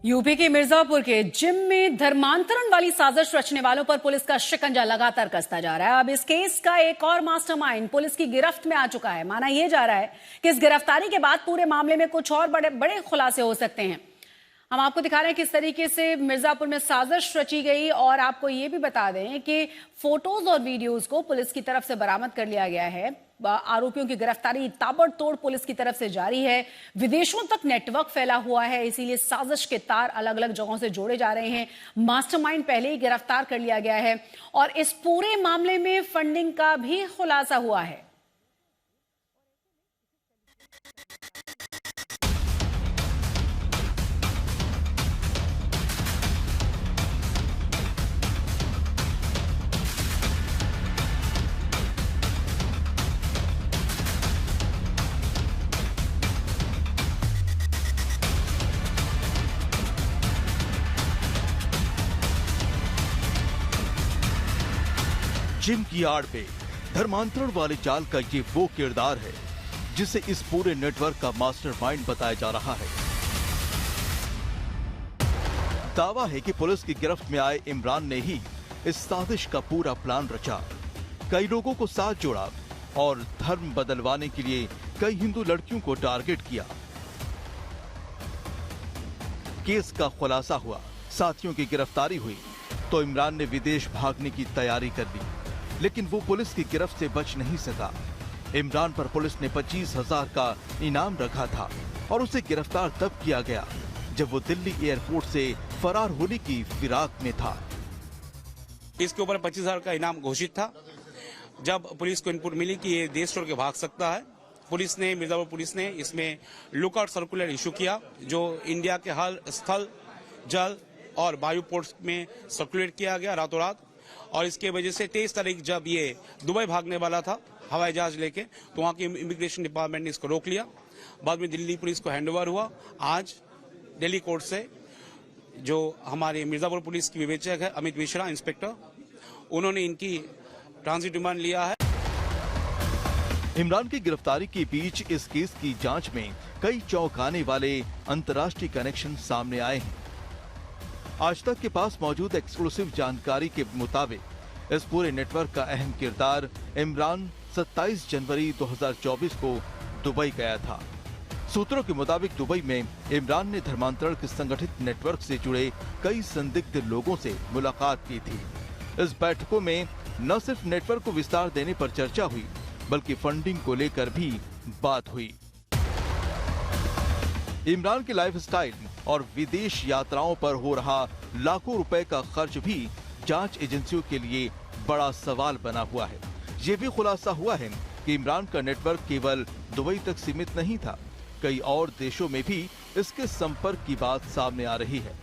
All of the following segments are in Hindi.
यूपी के मिर्जापुर के जिम में धर्मांतरण वाली साजिश रचने वालों पर पुलिस का शिकंजा लगातार कसता जा रहा है। अब इस केस का एक और मास्टरमाइंड पुलिस की गिरफ्त में आ चुका है। माना यह जा रहा है कि इस गिरफ्तारी के बाद पूरे मामले में कुछ और बड़े बड़े खुलासे हो सकते हैं। हम आपको दिखा रहे हैं किस तरीके से मिर्जापुर में साजिश रची गई, और आपको ये भी बता दें कि फोटोज और वीडियोज को पुलिस की तरफ से बरामद कर लिया गया है। आरोपियों की गिरफ्तारी ताबड़तोड़ पुलिस की तरफ से जारी है। विदेशों तक नेटवर्क फैला हुआ है, इसीलिए साजिश के तार अलग अलग जगहों से जोड़े जा रहे हैं। मास्टरमाइंड पहले ही गिरफ्तार कर लिया गया है और इस पूरे मामले में फंडिंग का भी खुलासा हुआ है। जिम की आड़ पे धर्मांतरण वाले जाल का ये वो किरदार है जिसे इस पूरे नेटवर्क का मास्टरमाइंड बताया जा रहा है। दावा है कि पुलिस की गिरफ्त में आए इमरान ने ही इस साजिश का पूरा प्लान रचा, कई लोगों को साथ जोड़ा और धर्म बदलवाने के लिए कई हिंदू लड़कियों को टारगेट किया। केस का खुलासा हुआ, साथियों की गिरफ्तारी हुई तो इमरान ने विदेश भागने की तैयारी कर ली, लेकिन वो पुलिस की गिरफ्त से बच नहीं सका। इमरान पर पुलिस ने 25,000 का इनाम रखा था और उसे गिरफ्तार तब किया गया जब वो दिल्ली एयरपोर्ट से फरार होने की फिराक में था। इसके ऊपर 25,000 का इनाम घोषित था। जब पुलिस को इनपुट मिली कि ये देश छोड़ के भाग सकता है, मिर्जापुर पुलिस ने इसमें लुकआउट सर्कुलर इशू किया, जो इंडिया के हर स्थल, जल और वायु पोर्ट्स में सर्कुलेट किया गया रातों रात। और इसके वजह से 23 तारीख जब ये दुबई भागने वाला था हवाई जहाज लेके, तो वहाँ की इमिग्रेशन डिपार्टमेंट ने इसको रोक लिया। बाद में दिल्ली पुलिस को हैंडओवर हुआ। आज दिल्ली कोर्ट से जो हमारे मिर्जापुर पुलिस की विवेचक है अमित मिश्रा इंस्पेक्टर, उन्होंने इनकी ट्रांजिट रिमांड लिया है। इमरान की गिरफ्तारी के बीच इस केस की जांच में कई चौंकाने वाले अंतर्राष्ट्रीय कनेक्शन सामने आए हैं। आज तक के पास मौजूद एक्सक्लूसिव जानकारी के मुताबिक इस पूरे नेटवर्क का अहम किरदार इमरान 27 जनवरी 2024 को दुबई गया था। सूत्रों के मुताबिक दुबई में इमरान ने धर्मांतरण के संगठित नेटवर्क से जुड़े कई संदिग्ध लोगों से मुलाकात की थी। इस बैठकों में न सिर्फ नेटवर्क को विस्तार देने पर चर्चा हुई, बल्कि फंडिंग को लेकर भी बात हुई। इमरान की लाइफस्टाइल और विदेश यात्राओं पर हो रहा लाखों रुपए का खर्च भी जांच एजेंसियों के लिए बड़ा सवाल बना हुआ है। ये भी खुलासा हुआ है कि इमरान का नेटवर्क केवल दुबई तक सीमित नहीं था, कई और देशों में भी इसके संपर्क की बात सामने आ रही है।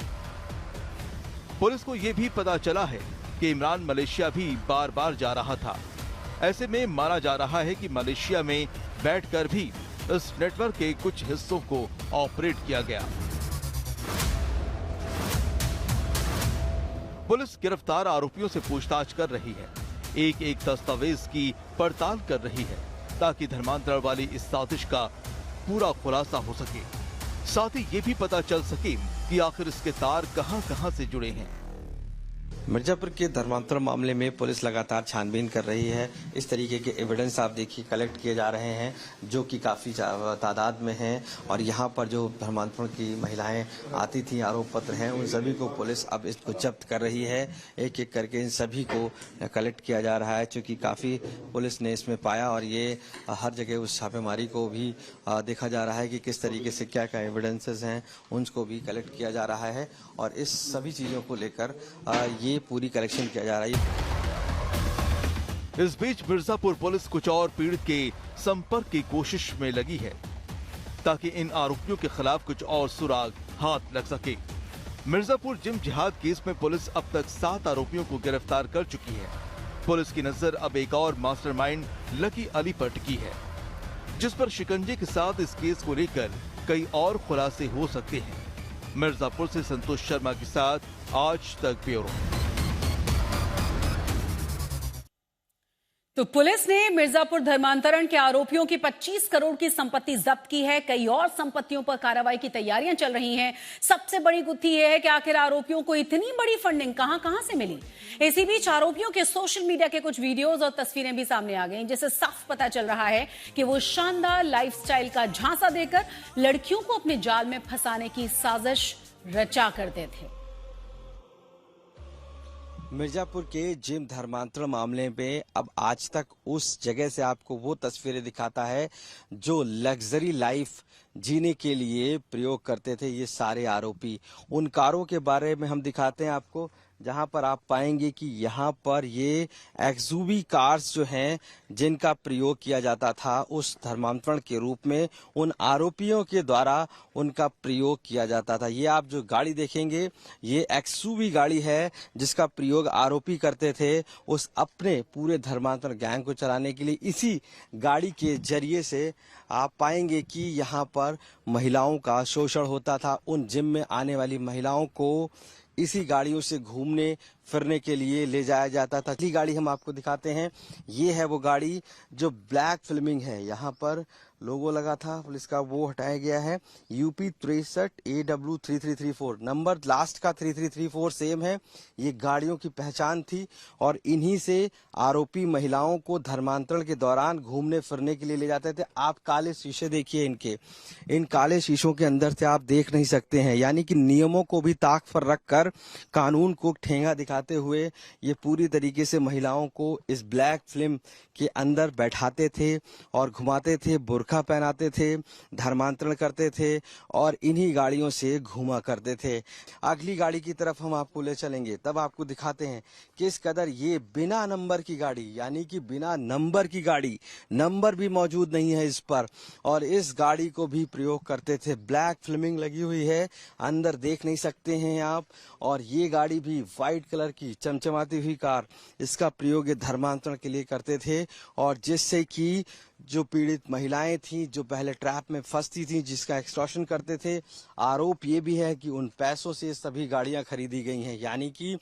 पुलिस को यह भी पता चला है कि इमरान मलेशिया भी बार बार जा रहा था। ऐसे में माना जा रहा है कि मलेशिया में बैठकर भी इस नेटवर्क के कुछ हिस्सों को ऑपरेट किया गया। पुलिस गिरफ्तार आरोपियों से पूछताछ कर रही है, एक एक दस्तावेज की पड़ताल कर रही है ताकि धर्मांतरण वाली इस साजिश का पूरा खुलासा हो सके। साथ ही ये भी पता चल सके कि आखिर इसके तार कहां-कहां से जुड़े हैं। मिर्जापुर के धर्मांतरण मामले में पुलिस लगातार छानबीन कर रही है। इस तरीके के एविडेंस आप देखिए कलेक्ट किए जा रहे हैं, जो कि काफ़ी तादाद में हैं। और यहाँ पर जो धर्मांतरण की महिलाएं आती थी, आरोप पत्र हैं, उन सभी को पुलिस अब इसको जब्त कर रही है। एक एक करके इन सभी को कलेक्ट किया जा रहा है, चूँकि काफ़ी पुलिस ने इसमें पाया और ये हर जगह उस छापेमारी को भी देखा जा रहा है कि किस तरीके से क्या क्या एविडेंसेस हैं, उनको भी कलेक्ट किया जा रहा है। और इस सभी चीज़ों को लेकर ये पूरी कलेक्शन किया जा रहा है। इस बीच मिर्जापुर पुलिस कुछ और पीड़ित के संपर्क की कोशिश में लगी है ताकि इन आरोपियों के खिलाफ कुछ और सुराग हाथ लग सके। मिर्जापुर जिम जिहाद केस में पुलिस अब तक 7 आरोपियों को गिरफ्तार कर चुकी है। पुलिस की नजर अब एक और मास्टरमाइंड लकी अली पर टिकी है, जिस पर शिकंजे के साथ इस केस को लेकर कई और खुलासे हो सकते हैं। मिर्जापुर से संतोष शर्मा के साथ आज तक ब्यूरो। तो पुलिस ने मिर्जापुर धर्मांतरण के आरोपियों की 25 करोड़ की संपत्ति जब्त की है। कई और संपत्तियों पर कार्रवाई की तैयारियां चल रही हैं। सबसे बड़ी गुत्थी यह है कि आखिर आरोपियों को इतनी बड़ी फंडिंग कहां से मिली। इसी बीच आरोपियों के सोशल मीडिया के कुछ वीडियोस और तस्वीरें भी सामने आ गई, जिससे साफ पता चल रहा है कि वो शानदार लाइफस्टाइल का झांसा देकर लड़कियों को अपने जाल में फंसाने की साजिश रचा करते थे। मिर्जापुर के जिम धर्मांतरण मामले में अब आज तक उस जगह से आपको वो तस्वीरें दिखाता है जो लग्जरी लाइफ जीने के लिए प्रयोग करते थे ये सारे आरोपी। उन कारों के बारे में हम दिखाते हैं आपको, जहां पर आप पाएंगे कि यहाँ पर ये एक्सयूवी कार्स जो हैं जिनका प्रयोग किया जाता था उस धर्मांतरण के रूप में उन आरोपियों के द्वारा उनका प्रयोग किया जाता था। ये आप जो गाड़ी देखेंगे ये एक्सयूवी गाड़ी है जिसका प्रयोग आरोपी करते थे उस अपने पूरे धर्मांतरण गैंग को चलाने के लिए। इसी गाड़ी के जरिए से आप पाएंगे कि यहाँ पर महिलाओं का शोषण होता था। उन जिम में आने वाली महिलाओं को इसी गाड़ियों से घूमने फिरने के लिए ले जाया जाता था। अगली गाड़ी हम आपको दिखाते हैं, ये है वो गाड़ी जो ब्लैक फिल्मिंग है। यहाँ पर लोगो लगा था पुलिस का, वो हटाया गया है। यूपी 63 AW 3334 नंबर लास्ट का 3334 सेम है। ये गाड़ियों की पहचान थी और इन्हीं से आरोपी महिलाओं को धर्मांतरण के दौरान घूमने फिरने के लिए ले जाते थे। आप काले शीशे देखिए इनके, इन काले शीशों के अंदर से आप देख नहीं सकते हैं, यानी कि नियमों को भी ताक पर रखकर कानून को ठेंगा दिखाते हुए ये पूरी तरीके से महिलाओं को इस ब्लैक फिल्म के अंदर बैठाते थे और घुमाते थे, बुर्का पहनाते थे, धर्मांतरण करते थे और इन्हीं गाड़ियों से घुमा करते थे। अगली गाड़ी की तरफ हम आपको ले चलेंगे, तब आपको दिखाते हैं किस कदर ये बिना नंबर की गाड़ी, यानी कि बिना नंबर की गाड़ी, नंबर भी मौजूद नहीं है इस पर, और इस गाड़ी को भी प्रयोग करते थे। ब्लैक फिल्मिंग लगी हुई है, अंदर देख नहीं सकते हैं आप। और ये गाड़ी भी व्हाइट कलर की चमचमाती हुई कार, इसका प्रयोग ये धर्मांतरण के लिए करते थे और जिससे कि जो पीड़ित महिलाएं थीं जो पहले ट्रैप में फंसती थीं जिसका एक्सटॉर्शन करते थे, आरोप ये भी है कि उन पैसों से सभी गाड़ियां खरीदी गई हैं। यानी कि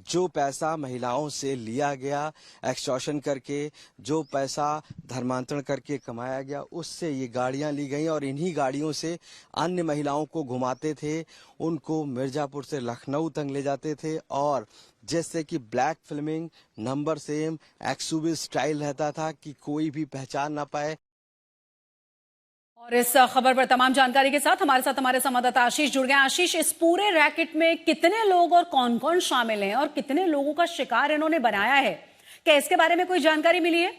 जो पैसा महिलाओं से लिया गया एक्सटॉर्शन करके, जो पैसा धर्मांतरण करके कमाया गया, उससे ये गाड़ियां ली गई और इन्हीं गाड़ियों से अन्य महिलाओं को घुमाते थे, उनको मिर्जापुर से लखनऊ तक ले जाते थे। और जैसे कि black filming, number same, XUV style रहता था कि कोई भी पहचान ना पाए। और इस खबर पर तमाम जानकारी के साथ हमारे संवाददाता आशीष जुड़ गए। आशीष, इस पूरे रैकेट में कितने लोग और कौन कौन शामिल हैं और कितने लोगों का शिकार इन्होंने बनाया है, क्या इसके बारे में कोई जानकारी मिली है?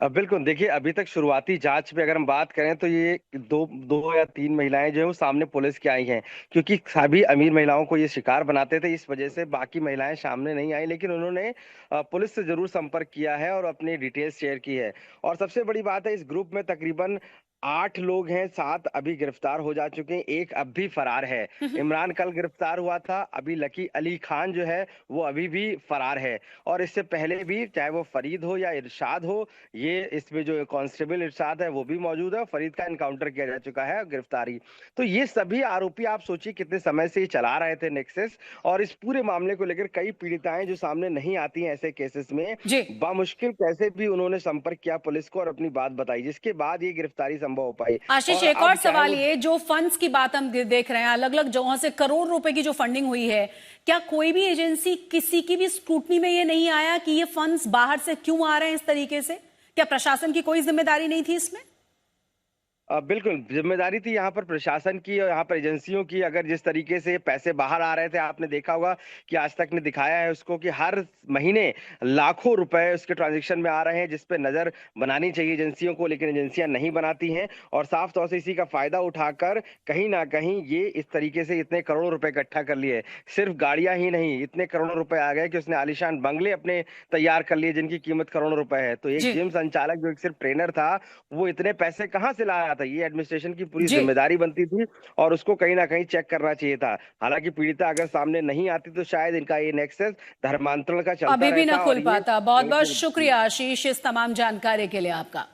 बिल्कुल, देखिए अभी तक शुरुआती जांच में अगर हम बात करें तो ये दो या तीन महिलाएं जो है वो सामने पुलिस के आई हैं, क्योंकि सभी अमीर महिलाओं को ये शिकार बनाते थे, इस वजह से बाकी महिलाएं सामने नहीं आई। लेकिन उन्होंने पुलिस से जरूर संपर्क किया है और अपनी डिटेल्स शेयर की है। और सबसे बड़ी बात है, इस ग्रुप में तकरीबन 8 लोग हैं, 7 अभी गिरफ्तार हो जा चुके हैं, एक अब भी फरार है। इमरान कल गिरफ्तार हुआ था, अभी लकी अली खान जो है वो अभी भी फरार है। और इससे पहले भी चाहे वो फरीद हो या इरशाद हो, ये इसमें जो कांस्टेबल इरशाद है वो भी मौजूद है। फरीद का एनकाउंटर किया जा चुका है, गिरफ्तारी। तो ये सभी आरोपी आप सोचिए कितने समय से ये चला रहे थे नेक्सस। और इस पूरे मामले को लेकर कई पीड़िताएं जो सामने नहीं आती हैं ऐसे केसेस में, बामुश्किल कैसे भी उन्होंने संपर्क किया पुलिस को और अपनी बात बताई, जिसके बाद ये गिरफ्तारी हो पाई। आशीष, एक और सवाल ये, जो फंड्स की बात हम देख रहे हैं, अलग अलग जगहों से करोड़ रुपए की जो फंडिंग हुई है, क्या कोई भी एजेंसी किसी की भी स्क्रूटनी में ये नहीं आया कि ये फंड्स बाहर से क्यों आ रहे हैं इस तरीके से? क्या प्रशासन की कोई जिम्मेदारी नहीं थी इसमें? बिल्कुल जिम्मेदारी थी यहाँ पर प्रशासन की और यहाँ पर एजेंसियों की। अगर जिस तरीके से पैसे बाहर आ रहे थे, आपने देखा होगा कि आज तक ने दिखाया है उसको कि हर महीने लाखों रुपए उसके ट्रांजैक्शन में आ रहे हैं, जिस पे नजर बनानी चाहिए एजेंसियों को, लेकिन एजेंसियां नहीं बनाती हैं। और साफ तौर से इसी का फायदा उठाकर कहीं ना कहीं ये इस तरीके से इतने करोड़ों रुपए इकट्ठा कर लिए। सिर्फ गाड़ियां ही नहीं, इतने करोड़ों रुपए आ गए कि उसने आलीशान बंगले अपने तैयार कर लिए जिनकी कीमत करोड़ों रुपए है। तो एक जिम संचालक जो एक सिर्फ ट्रेनर था, वो इतने पैसे कहाँ से लाया था? ये एडमिनिस्ट्रेशन की पूरी जिम्मेदारी बनती थी और उसको कहीं ना कहीं चेक करना चाहिए था। हालांकि पीड़िता अगर सामने नहीं आती तो शायद इनका ये नेक्सस धर्मांतरण का चलता अभी भी ना खुल पाता। बहुत बहुत शुक्रिया आशीष इस तमाम जानकारी के लिए आपका।